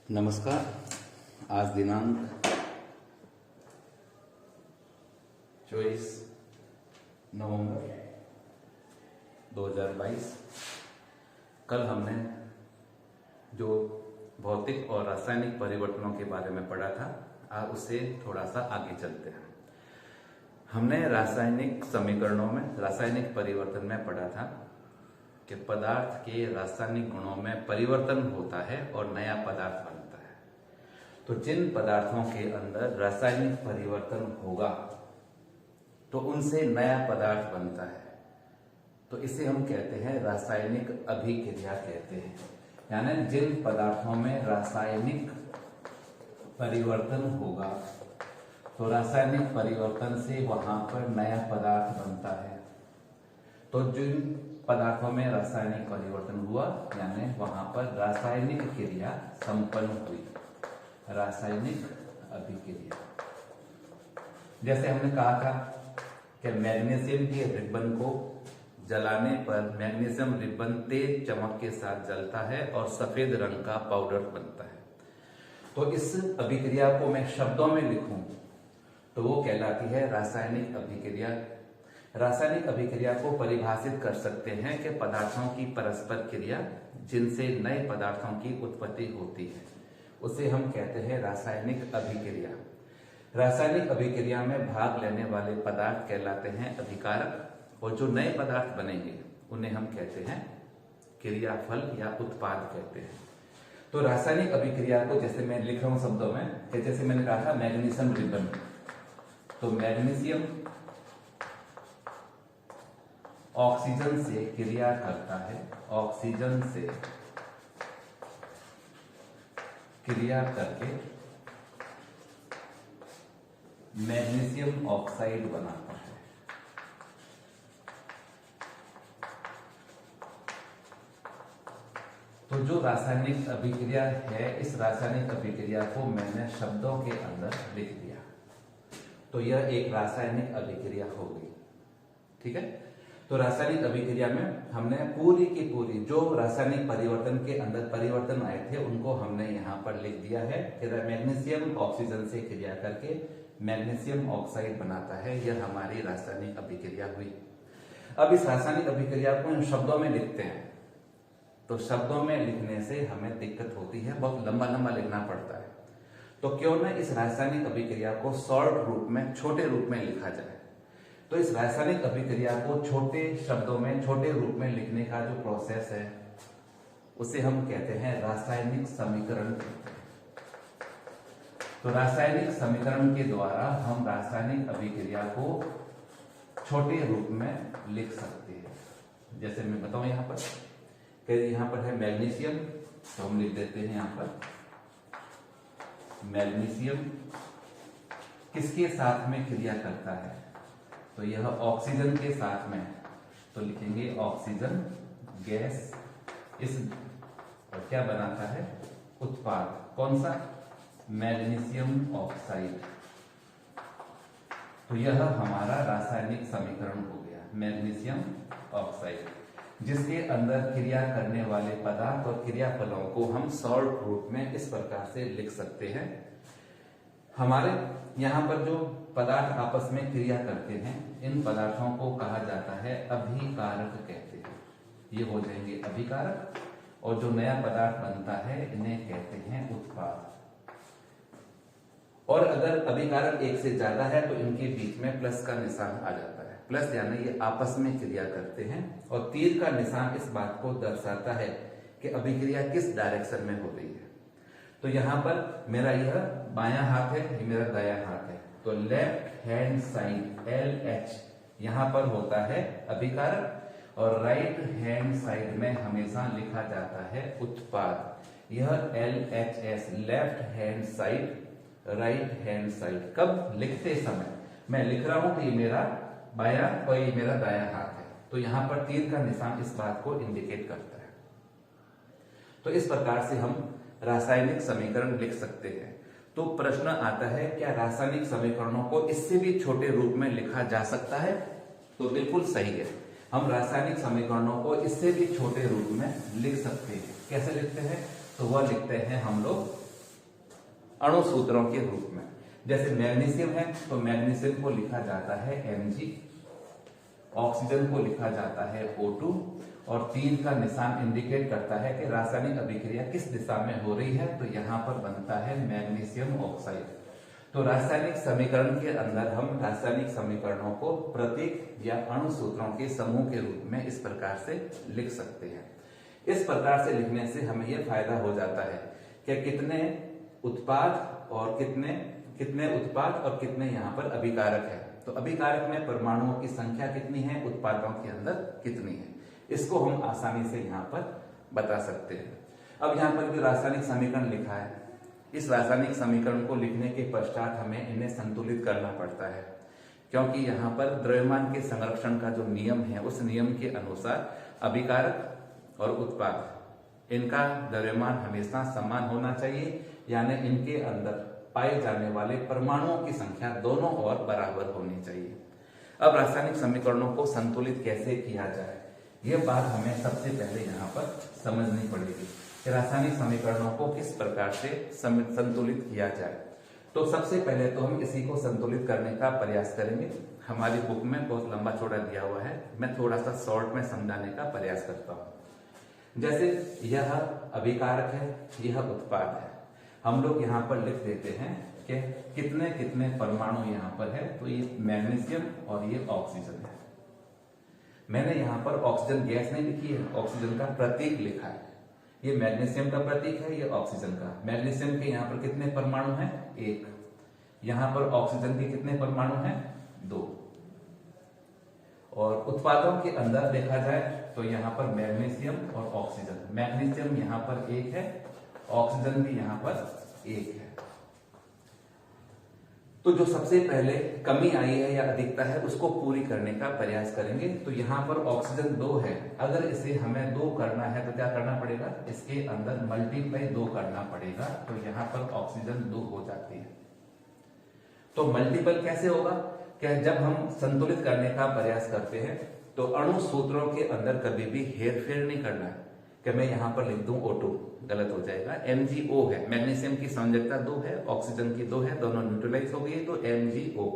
नमस्कार। आज दिनांक 24 नवंबर 2022। कल हमने जो भौतिक और रासायनिक परिवर्तनों के बारे में पढ़ा था, आज उससे थोड़ा सा आगे चलते हैं। हमने रासायनिक समीकरणों में, रासायनिक परिवर्तन में पढ़ा था कि पदार्थ के रासायनिक गुणों में परिवर्तन होता है और नया पदार्थ बनता है। तो जिन पदार्थों के अंदर रासायनिक परिवर्तन होगा तो उनसे नया पदार्थ बनता है, तो इसे हम कहते हैं रासायनिक अभिक्रिया कहते हैं। यानी जिन पदार्थों में रासायनिक परिवर्तन होगा तो रासायनिक परिवर्तन से वहां पर नया पदार्थ बनता है। तो जिन पदार्थों में रासायनिक परिवर्तन हुआ यानी वहां पर रासायनिक क्रिया संपन्न हुई, रासायनिक अभिक्रिया। जैसे हमने कहा था कि मैग्नीशियम के रिबन को जलाने पर मैग्नीशियम रिबन तेज चमक के साथ जलता है और सफेद रंग का पाउडर बनता है। तो इस अभिक्रिया को मैं शब्दों में लिखूं तो वो कहलाती है रासायनिक अभिक्रिया। रासायनिक अभिक्रिया को परिभाषित कर सकते हैं कि पदार्थों की परस्पर क्रिया जिनसे नए पदार्थों की उत्पत्ति होती है, उसे हम कहते हैं रासायनिक अभिक्रिया। रासायनिक अभिक्रिया में भाग लेने वाले पदार्थ कहलाते हैं अभिकारक, और जो नए पदार्थ बनेंगे उन्हें हम कहते हैं क्रियाफल या उत्पाद कहते हैं। तो रासायनिक अभिक्रिया को जैसे मैं लिख रहा हूं शब्दों में कि जैसे मैंने कहा था मैग्नीशियम रिबन, तो मैग्नीशियम ऑक्सीजन से क्रिया करता है, ऑक्सीजन से क्रिया करके मैग्नीशियम ऑक्साइड बनाता है। तो जो रासायनिक अभिक्रिया है, इस रासायनिक अभिक्रिया को मैंने शब्दों के अंदर लिख दिया, तो यह एक रासायनिक अभिक्रिया हो गई। ठीक है। तो रासायनिक अभिक्रिया में हमने पूरी की पूरी जो रासायनिक परिवर्तन के अंदर परिवर्तन आए थे उनको हमने यहाँ पर लिख दिया है कि मैग्नीशियम ऑक्सीजन से क्रिया करके मैग्नीशियम ऑक्साइड बनाता है। यह हमारी रासायनिक अभिक्रिया हुई। अब इस रासायनिक अभिक्रिया को इन शब्दों में लिखते हैं, तो शब्दों में लिखने से हमें दिक्कत होती है, बहुत लंबा लंबा लिखना पड़ता है। तो क्यों न इस रासायनिक अभिक्रिया को शॉर्ट रूप में, छोटे रूप में लिखा जाए। तो इस रासायनिक अभिक्रिया को छोटे शब्दों में, छोटे रूप में लिखने का जो प्रोसेस है उसे हम कहते हैं रासायनिक समीकरण कहते हैं। तो रासायनिक समीकरण के द्वारा हम रासायनिक अभिक्रिया को छोटे रूप में लिख सकते हैं। जैसे मैं बताऊं यहाँ पर कि यहाँ पर है मैग्नीशियम, तो हम लिख देते हैं यहाँ पर मैग्नीशियम किसके साथ में क्रिया करता है, तो यह ऑक्सीजन के साथ में, तो लिखेंगे ऑक्सीजन गैस इस क्या बनाता है, उत्पाद। कौन सा, मैग्नीशियम ऑक्साइड। तो यह हमारा रासायनिक समीकरण हो गया, मैग्नीशियम ऑक्साइड, जिसके अंदर क्रिया करने वाले पदार्थ और क्रियाफलों को हम शॉर्ट रूप में इस प्रकार से लिख सकते हैं। हमारे यहाँ पर जो पदार्थ आपस में क्रिया करते हैं, इन पदार्थों को कहा जाता है अभिकारक कहते हैं। ये हो जाएंगे अभिकारक, और जो नया पदार्थ बनता है इन्हें कहते हैं उत्पाद। और अगर अभिकारक एक से ज्यादा है तो इनके बीच में प्लस का निशान आ जाता है। प्लस यानी ये आपस में क्रिया करते हैं, और तीर का निशान इस बात को दर्शाता है कि अभिक्रिया किस डायरेक्शन में हो रही है। तो यहां पर मेरा यह बायां हाथ है, ये मेरा दायां हाथ है, तो लेफ्ट हैंड साइड LH यहां पर होता है अभिकारक, और राइट हैंड साइड में हमेशा लिखा जाता है उत्पाद। यह LHS left hand side, right hand side. कब लिखते समय मैं लिख रहा हूं कि ये मेरा बायां और ये मेरा दायां हाथ है, तो यहां पर तीर का निशान इस बात को इंडिकेट करता है। तो इस प्रकार से हम रासायनिक समीकरण लिख सकते हैं। तो प्रश्न आता है, क्या रासायनिक समीकरणों को इससे भी छोटे रूप में लिखा जा सकता है? तो बिल्कुल सही है, हम रासायनिक समीकरणों को इससे भी छोटे रूप में लिख सकते हैं। कैसे लिखते हैं? तो वह लिखते हैं हम लोग अणु सूत्रों के रूप में। जैसे मैग्नीशियम है तो मैग्नीशियम को लिखा जाता है Mg, ऑक्सीजन को लिखा जाता है O2 और तीर का निशान इंडिकेट करता है कि रासायनिक अभिक्रिया किस दिशा में हो रही है, तो यहाँ पर बनता है मैग्नीशियम ऑक्साइड। तो रासायनिक समीकरण के अंदर हम रासायनिक समीकरणों को प्रतीक या अणु सूत्रों के समूह के रूप में इस प्रकार से लिख सकते हैं। इस प्रकार से लिखने से हमें यह फायदा हो जाता है कि कितने उत्पाद और कितने यहाँ पर अभिकारक है। तो अभिकारक में परमाणुओं की संख्या कितनी है, उत्पादों के अंदर कितनी है, इसको हम आसानी से यहाँ पर बता सकते हैं। अब यहाँ पर जो रासायनिक समीकरण लिखा है, इस रासायनिक समीकरण को लिखने के पश्चात हमें इन्हें संतुलित करना पड़ता है, क्योंकि यहाँ पर द्रव्यमान के संरक्षण का जो नियम है उस नियम के अनुसार अभिकारक और उत्पाद इनका द्रव्यमान हमेशा समान होना चाहिए, यानी इनके अंदर पाए जाने वाले परमाणुओं की संख्या दोनों ओर बराबर होनी चाहिए। अब रासायनिक समीकरणों को संतुलित कैसे किया जाए, यह बात हमें सबसे पहले यहाँ पर समझनी पड़ेगी कि रासायनिक समीकरणों को किस प्रकार से संतुलित किया जाए। तो सबसे पहले तो हम इसी को संतुलित करने का प्रयास करेंगे। हमारी बुक में बहुत लंबा चौड़ा दिया हुआ है, मैं थोड़ा सा शॉर्ट में समझाने का प्रयास करता हूँ। जैसे यह अभिकारक है, यह उत्पाद है, हम लोग यहाँ पर लिख देते हैं कि कितने कितने परमाणु यहाँ पर है, तो ये मैग्नीशियम और ये ऑक्सीजन है। मैंने यहाँ पर ऑक्सीजन गैस नहीं लिखी है, ऑक्सीजन का प्रतीक लिखा है। ये मैग्नीशियम का प्रतीक है, ये ऑक्सीजन का। मैग्नीशियम के यहाँ पर कितने परमाणु हैं, 1। यहाँ पर ऑक्सीजन के कितने परमाणु हैं, 2। और उत्पादों के अंदर देखा जाए तो यहाँ पर मैग्नीशियम और ऑक्सीजन, मैग्नीशियम यहाँ पर 1 है, ऑक्सीजन भी यहाँ पर 1 है। तो जो सबसे पहले कमी आई है या अधिकता है उसको पूरी करने का प्रयास करेंगे। तो यहाँ पर ऑक्सीजन 2 है, अगर इसे हमें 2 करना है तो क्या करना पड़ेगा, इसके अंदर मल्टीप्लाई 2 करना पड़ेगा, तो यहाँ पर ऑक्सीजन 2 हो जाती है। तो मल्टीपल कैसे होगा, क्या जब हम संतुलित करने का प्रयास करते हैं तो अणु सूत्रों के अंदर कभी भी हेरफेर नहीं करना है कि मैं यहाँ पर लिख दूं O2, गलत हो जाएगा। MgO है, मैग्नीशियम की संयोजकता 2 है, ऑक्सीजन की 2 है, दोनों न्यूट्रलाइज हो गई तो MgO।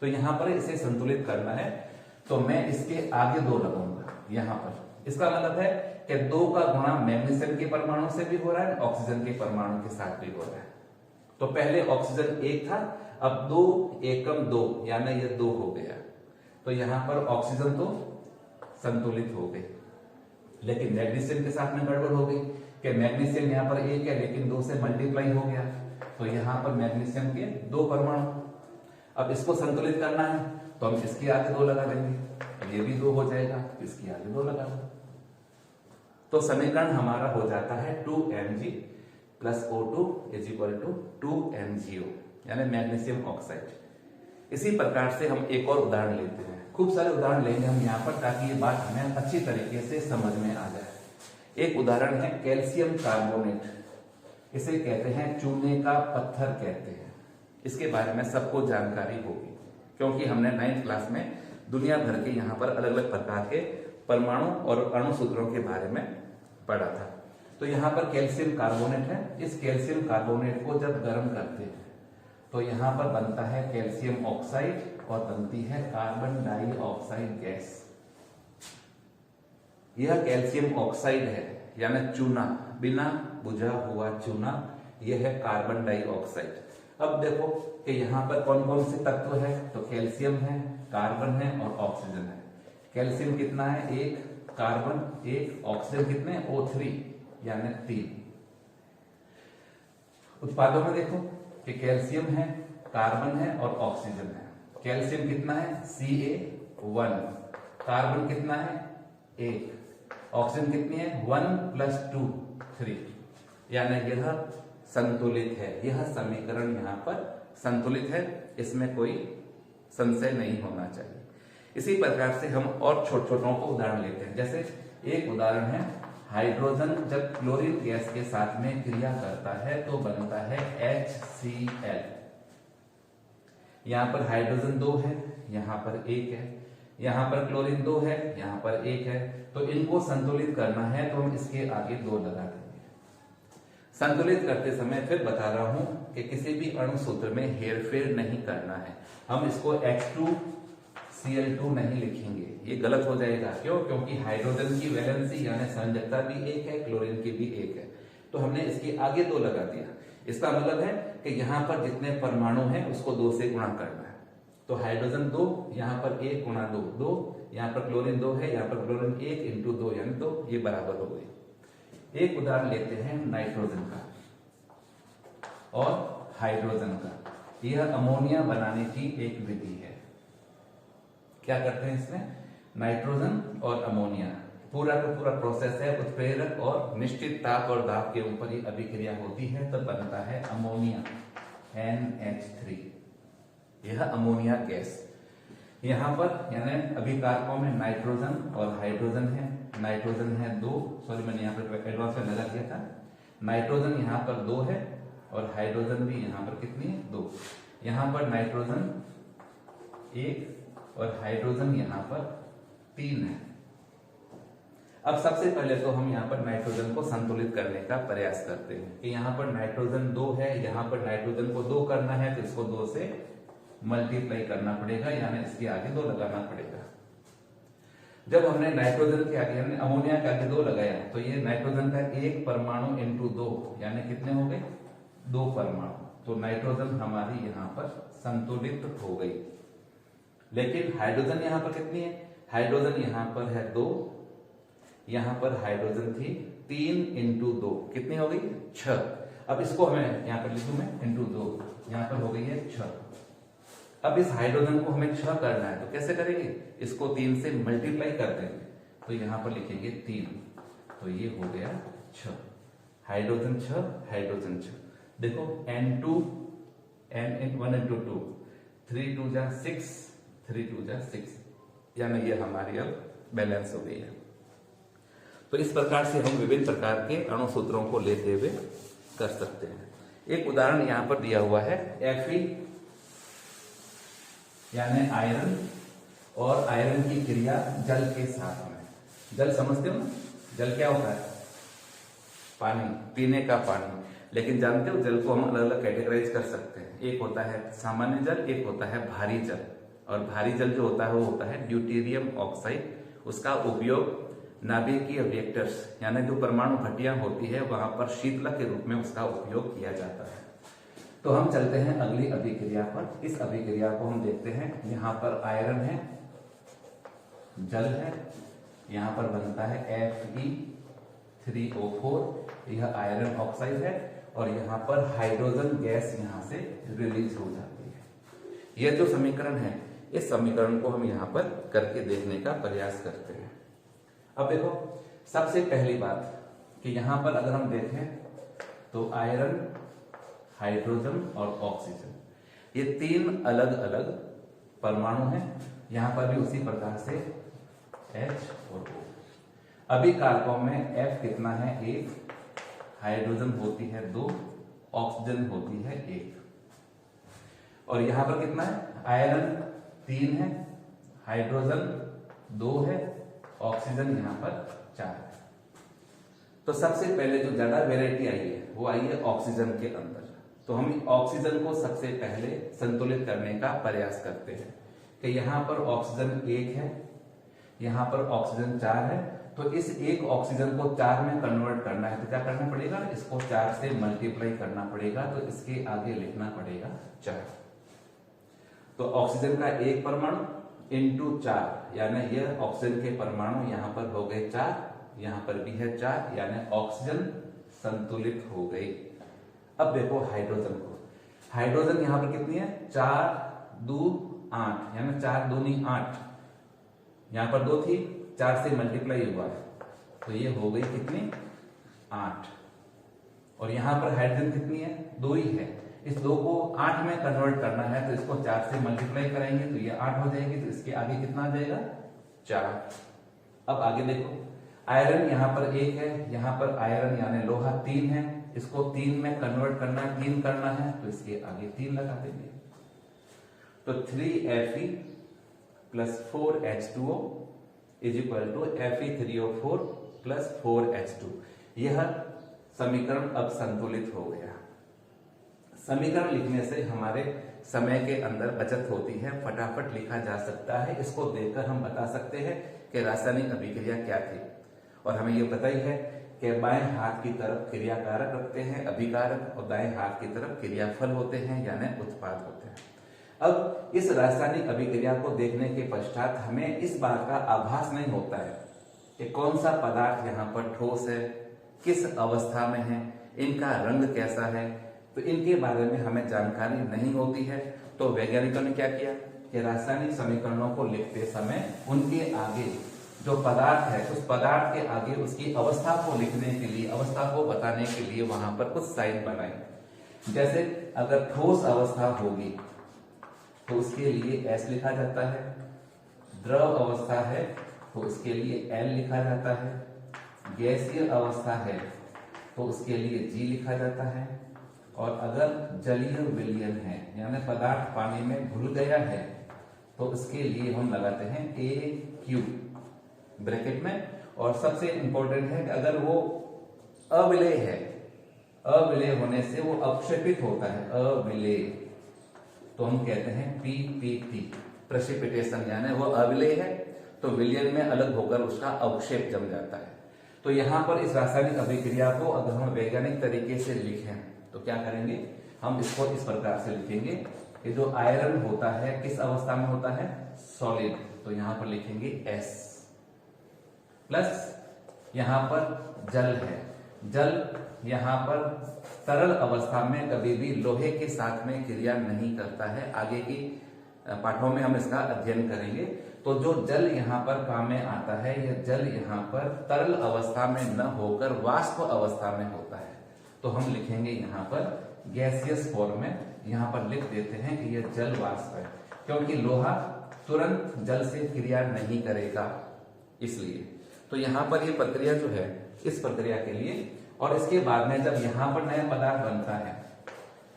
तो यहाँ पर इसे संतुलित करना है तो मैं इसके आगे 2 लगाऊंगा यहाँ पर। इसका मतलब है कि 2 का गुणा मैग्नीशियम के परमाणु से भी हो रहा है, ऑक्सीजन के परमाणु के साथ भी हो रहा है। तो पहले ऑक्सीजन 1 था, अब 2 एकम 2 यानी ये 2 हो गया। तो यहाँ पर ऑक्सीजन तो संतुलित हो गई, लेकिन मैग्नीशियम के साथ में गड़बड़ हो गई कि मैग्नीशियम यहाँ पर 1 है लेकिन 2 से मल्टीप्लाई हो गया, तो यहाँ पर मैग्नीशियम के 2 परमाणु। अब इसको संतुलित करना है तो हम इसके आगे 2 लगा देंगे, ये भी 2 हो जाएगा, इसके आगे 2 लगा देंगे। तो समीकरण हमारा हो जाता है 2Mg + O2 = 2MgO, यानी मैग्नीशियम ऑक्साइड। इसी प्रकार से हम एक और उदाहरण लेते हैं, खूब सारे उदाहरण लेंगे हम यहाँ पर ताकि ये बात हमें अच्छी तरीके से समझ में आ जाए। एक उदाहरण है कैल्शियम कार्बोनेट, इसे कहते हैं चूने का पत्थर कहते हैं। इसके बारे में सबको जानकारी होगी क्योंकि हमने 9th क्लास में दुनिया भर के यहाँ पर अलग अलग प्रकार के परमाणु और अणु सूत्रों के बारे में पढ़ा था। तो यहाँ पर कैल्शियम कार्बोनेट है, इस कैल्शियम कार्बोनेट को जब गर्म करते हैं तो यहाँ पर बनता है कैल्शियम ऑक्साइड और बनती है कार्बन डाइऑक्साइड गैस। यह कैल्शियम ऑक्साइड है यानी चूना, बिना बुझा हुआ चूना, यह है कार्बन डाइऑक्साइड। अब देखो कि यहाँ पर कौन कौन से तत्व है, तो कैल्शियम है, कार्बन है और ऑक्सीजन है। कैल्शियम कितना है, 1, कार्बन 1, ऑक्सीजन कितने, O3 यानी 3। उत्पादों में देखो कि कैल्शियम है, कार्बन है और ऑक्सीजन है। कैल्शियम कितना है, Ca1, कार्बन कितना है, 1, ऑक्सीजन कितनी है, 1 + 2 3, यानी यह संतुलित है। यह समीकरण यहाँ पर संतुलित है, इसमें कोई संशय नहीं होना चाहिए। इसी प्रकार से हम और छोटों को उदाहरण लेते हैं। जैसे एक उदाहरण है, हाइड्रोजन जब क्लोरीन गैस के साथ में क्रिया करता है तो बनता है HCl। यहाँ पर हाइड्रोजन 2 है, यहाँ पर 1 है, यहाँ पर क्लोरीन 2 है, यहाँ पर 1 है। तो इनको संतुलित करना है तो हम इसके आगे 2 लगा देंगे। संतुलित करते समय फिर बता रहा हूं कि किसी भी अणु सूत्र में हेरफेर नहीं करना है। हम इसको H2Cl2 नहीं लिखेंगे, ये गलत हो जाएगा। क्यों? क्योंकि हाइड्रोजन की वैलेंसी यानी संयोजकता भी एक है, क्लोरीन की भी एक है, तो हमने इसके आगे 2 लगा दिया। इसका मतलब है कि यहाँ पर जितने परमाणु हैं उसको 2 से गुणा करना है। तो हाइड्रोजन 2, यहाँ पर 1 गुणा 2, 2, यहाँ पर क्लोरीन 2 है, यहाँ पर क्लोरीन 1 इंटू 2 यानी 2, ये बराबर हो गई। एक उदाहरण लेते हैं नाइट्रोजन का और हाइड्रोजन का। यह अमोनिया बनाने की एक विधि है। क्या करते हैं इसमें? नाइट्रोजन और अमोनिया, पूरा का पूरा प्रोसेस है, उत्प्रेरक और निश्चित ताप और दाब के ऊपर ही अभिक्रिया होती है, तो बनता है अमोनिया NH3। यह अमोनिया गैस। यहाँ पर यानी अभिकारकों में नाइट्रोजन और हाइड्रोजन है। नाइट्रोजन है 2, सॉरी मैंने यहाँ पर एडवांस में लगा दिया था। नाइट्रोजन यहाँ पर 2 है और हाइड्रोजन भी यहाँ पर कितनी है? 2। यहाँ पर नाइट्रोजन 1 और हाइड्रोजन यहाँ पर 3 है। अब सबसे पहले तो हम यहाँ पर नाइट्रोजन को संतुलित करने का प्रयास करते हैं कि यहाँ पर नाइट्रोजन 2 है, यहाँ पर नाइट्रोजन को 2 करना है तो इसको 2 से मल्टीप्लाई करना पड़ेगा, यानी इसके आगे 2 लगाना पड़ेगा। जब हमने नाइट्रोजन के आगे यानी अमोनिया के आगे 2 लगाया तो ये नाइट्रोजन का 1 परमाणु इंटू 2 यानी कितने हो गए? 2 परमाणु। तो नाइट्रोजन हमारी यहाँ पर संतुलित हो गई। लेकिन हाइड्रोजन यहाँ पर कितनी है? हाइड्रोजन यहाँ पर है 2, यहाँ पर हाइड्रोजन थी 3 इंटू 2, कितनी हो गई? 6। अब इसको हमें यहाँ पर लिखूं मैं इंटू 2, यहाँ पर हो गई है 6। अब इस हाइड्रोजन को हमें 6 करना है तो कैसे करेंगे? इसको 3 से मल्टीप्लाई कर देंगे, तो यहाँ पर लिखेंगे 3, तो ये हो गया 6। Hydrogen 6, hydrogen 6। देखो N2 1 इंटू 2, 3 2 जा 6, 3 2 जा 6, यानी ये हमारी अब बैलेंस हो गई है। तो इस प्रकार से हम विभिन्न प्रकार के अणु सूत्रों को लेते हुए कर सकते हैं। एक उदाहरण यहाँ पर दिया हुआ है Fe यानी आयरन और आयरन की क्रिया जल के साथ में। जल समझते हो ना? जल क्या होता है? पानी, पीने का पानी। लेकिन जानते हो जल को हम अलग अलग कैटेगराइज कर सकते हैं। एक होता है सामान्य जल, एक होता है भारी जल। और भारी जल जो होता है वो होता है ड्यूटेरियम ऑक्साइड। उसका उपयोग नाभिकीय रिएक्टर्स यानी जो परमाणु भट्टियां होती है वहां पर शीतलक के रूप में उसका उपयोग किया जाता है। तो हम चलते हैं अगली अभिक्रिया पर। इस अभिक्रिया को हम देखते हैं। यहाँ पर आयरन है, जल है, यहाँ पर बनता है Fe3O4, यह आयरन ऑक्साइड है, और यहाँ पर हाइड्रोजन गैस यहाँ से रिलीज हो जाती है। यह जो समीकरण है, इस समीकरण को हम यहाँ पर करके देखने का प्रयास करते हैं। अब देखो, सबसे पहली बात कि यहाँ पर अगर हम देखें तो आयरन, हाइड्रोजन और ऑक्सीजन, ये 3 अलग अलग परमाणु हैं। यहां पर भी उसी प्रकार से H और O। अभी कारकों में F कितना है? 1, हाइड्रोजन होती है 2, ऑक्सीजन होती है 1। और यहां पर कितना है? आयरन 3 है, हाइड्रोजन 2 है, ऑक्सीजन यहां पर 4 है। तो सबसे पहले जो ज्यादा वेराइटी आई है वो आई है ऑक्सीजन के अंदर। तो हम ऑक्सीजन को सबसे पहले संतुलित करने का प्रयास करते हैं कि यहाँ पर ऑक्सीजन 1 है, यहाँ पर ऑक्सीजन 4 है, तो इस एक ऑक्सीजन को 4 में कन्वर्ट करना है तो क्या करना पड़ेगा? इसको 4 से मल्टीप्लाई करना पड़ेगा, तो इसके आगे लिखना पड़ेगा 4। तो ऑक्सीजन का 1 परमाणु इंटू 4 यानी यह ऑक्सीजन के परमाणु यहाँ पर हो गए 4, यहाँ पर भी है 4, यानी ऑक्सीजन संतुलित हो गई। अब देखो हाइड्रोजन को। हाइड्रोजन यहाँ पर कितनी है? 4 2 8 यानी 4 दूनी 8। यहाँ पर 2 थी, 4 से मल्टीप्लाई हुआ है तो ये हो गई कितनी? 8। और यहाँ पर हाइड्रोजन कितनी है? 2 ही है। इस 2 को 8 में कन्वर्ट करना है तो इसको 4 से मल्टीप्लाई कराएंगे तो ये 8 हो जाएगी, तो इसके आगे कितना आ जाएगा? 4। अब आगे देखो, आयरन यहाँ पर 1 है, यहाँ पर आयरन यानी लोहा 3 है, इसको 3 में कन्वर्ट करना है, 3 करना है तो इसके आगे 3 लगा देंगे। तो 3Fe plus 4H2O is equal to Fe3O4 plus 4H2। यह समीकरण अब संतुलित हो गया। समीकरण लिखने से हमारे समय के अंदर बचत होती है, फटाफट लिखा जा सकता है। इसको देखकर हम बता सकते हैं कि रासायनिक अभिक्रिया क्या थी। और हमें ये पता ही है कि बाएं हाथ की तरफ क्रिया कारक रखते हैं अभिकारक, और दाएं हाथ की तरफ क्रियाफल होते हैं यानी उत्पाद होते हैं। अब इस रासायनिक अभिक्रिया को देखने के पश्चात हमें इस बात का आभास नहीं होता है कि कौन सा पदार्थ यहाँ पर ठोस है, किस अवस्था में है, इनका रंग कैसा है, तो इनके बारे में हमें जानकारी नहीं होती है। तो वैज्ञानिकों ने क्या किया कि रासायनिक समीकरणों को लिखते समय उनके आगे जो पदार्थ है उस पदार्थ के आगे उसकी अवस्था को लिखने के लिए, अवस्था को बताने के लिए वहां पर कुछ साइन बनाए। जैसे अगर ठोस अवस्था होगी तो उसके लिए S लिखा जाता है, द्रव अवस्था है तो उसके लिए L लिखा जाता है, गैसीय अवस्था है तो उसके लिए G लिखा जाता है, और अगर जलीय विलयन है यानी पदार्थ पानी में घुल गया है तो उसके लिए हम लगाते हैं AQ ब्रैकेट में। और सबसे इंपॉर्टेंट है कि अगर वो अविलेय है, अविलेय होने से वो अवक्षेपित होता है, अविलेय, तो हम कहते हैं PPT प्रेसिपिटेशन, यानी वो अविलेय है तो विलयन में अलग होकर उसका अवक्षेप जम जाता है। तो यहाँ पर इस रासायनिक अभिक्रिया को अगर हम वैज्ञानिक तरीके से लिखें तो क्या करेंगे, हम इसको इस प्रकार से लिखेंगे कि जो आयरन होता है किस अवस्था में होता है, सॉलिड, तो यहां पर लिखेंगे S, प्लस यहां पर जल है, जल यहां पर तरल अवस्था में कभी भी लोहे के साथ में क्रिया नहीं करता है। आगे की पाठों में हम इसका अध्ययन करेंगे। तो जो जल यहाँ पर काम में आता है, यह जल यहाँ पर तरल अवस्था में न होकर वाष्प अवस्था में होता है। तो हम लिखेंगे यहाँ पर गैसियस फॉर्म में, यहाँ पर लिख देते हैं कि यह जल वाष्प है, क्योंकि लोहा तुरंत जल से क्रिया नहीं करेगा इसलिए। तो यहाँ पर ये प्रक्रिया जो है इस प्रक्रिया के लिए, और इसके बाद में जब यहाँ पर नया पदार्थ बनता है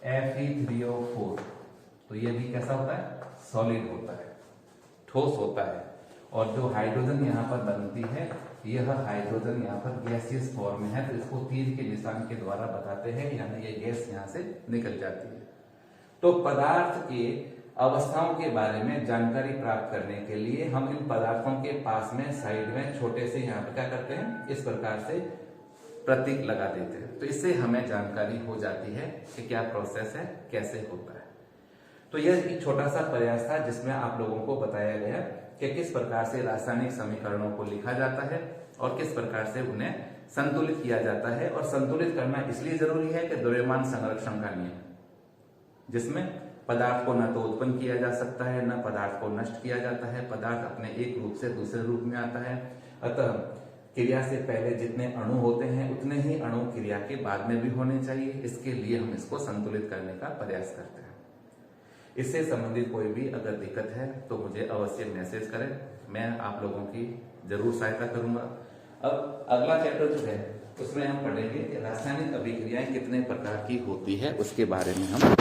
Fe3O4, तो ये भी कैसा होता है, सॉलिड होता है, ठोस होता है। और जो हाइड्रोजन यहाँ पर बनती है, यह हाइड्रोजन यहाँ पर गैसियस फॉर्म में है, तो इसको तीर के निशान के द्वारा बताते हैं, यानी ये गैस यहाँ से निकल जाती है। तो पदार्थ के अवस्थाओं के बारे में जानकारी प्राप्त करने के लिए हम इन पदार्थों के पास में साइड में छोटे से यहाँ पर क्या करते हैं, इस प्रकार से प्रतीक लगा देते हैं। तो इससे हमें जानकारी हो जाती है कि क्या प्रोसेस है, कैसे होता है। तो यह एक छोटा सा प्रयास था जिसमें आप लोगों को बताया गया कि किस प्रकार से रासायनिक समीकरणों को लिखा जाता है और किस प्रकार से उन्हें संतुलित किया जाता है। और संतुलित करना इसलिए जरूरी है कि द्रव्यमान संरक्षण का नियम, जिसमें पदार्थ को न तो उत्पन्न किया जा सकता है न पदार्थ को नष्ट किया जाता है, पदार्थ अपने एक रूप से दूसरे रूप में आता है। अतः क्रिया से पहले जितने अणु होते हैं उतने ही अणु क्रिया के बाद में भी होने चाहिए। इसके लिए हम इसको संतुलित करने का प्रयास करते हैं। इससे संबंधित कोई भी अगर दिक्कत है तो मुझे अवश्य मैसेज करें, मैं आप लोगों की जरूर सहायता करूंगा। अब अगला चैप्टर जो है उसमें हम पढ़ेंगे कि रासायनिक अभिक्रियाएं कितने प्रकार की होती है, उसके बारे में हम